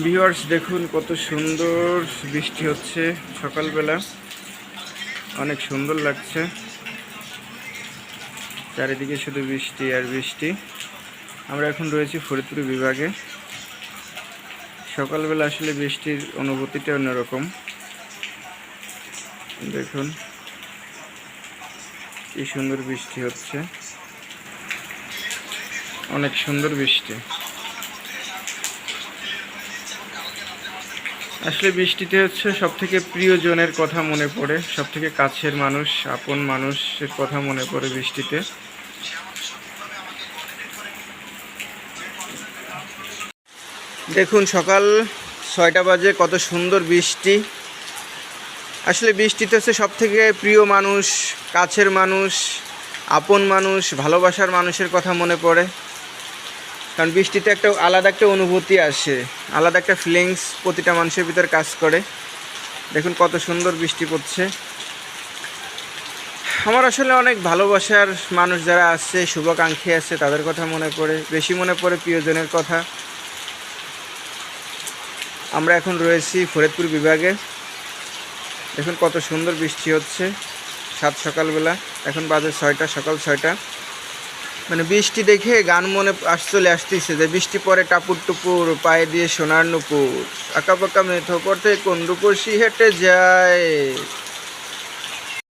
Viewers দেখুন কত সুন্দর বৃষ্টি হচ্ছে সকালবেলা, অনেক সুন্দর লাগছে। চারিদিকে শুধু বৃষ্টি আর বৃষ্টি। আমরা এখন রয়েছি ফরিদপুর বিভাগে। সকালবেলা আসলে বৃষ্টির অনুভূতিটা অন্যরকম। দেখুন কি সুন্দর বৃষ্টি হচ্ছে, অনেক সুন্দর বৃষ্টি। আসলে বৃষ্টিতে হচ্ছে সবথেকে প্রিয়জনের কথা মনে পড়ে, সবথেকে কাছের মানুষ, আপন মানুষের কথা মনে পড়ে বৃষ্টিতে। দেখুন সকাল 6টা বাজে, কত সুন্দর বৃষ্টি। আসলে বৃষ্টিতে হচ্ছে সবথেকে প্রিয় মানুষ, কাছের মানুষ, আপন মানুষ, ভালোবাসার মানুষের কথা মনে পড়ে। কারণ বৃষ্টিতে একটা আলাদা একটা অনুভূতি আসে, আলাদা একটা ফিলিংস প্রতিটা মানুষের ভিতর কাজ করে। দেখুন কত সুন্দর বৃষ্টি পড়ছে। আমার আসলে অনেক ভালোবাসার মানুষ যারা আছে, শুভাকাঙ্ক্ষী আছে, তাদের কথা মনে পড়ে, বেশি মনে পড়ে প্রিয়জনের কথা। আমরা এখন রয়েছি ফরিদপুর বিভাগে। দেখুন কত সুন্দর বৃষ্টি হচ্ছে সকালবেলা। এখন বাজে 6টা, সকাল 6টা। মানে বৃষ্টি দেখে গান মনে চলে আসতেছে যে বৃষ্টি পরে টাপুর টুপুর, পায়ে দিয়ে সোনার নুপুর, আঁকা পাকা মেথো পড়তে কোন রূপসী হেঁটে যায়।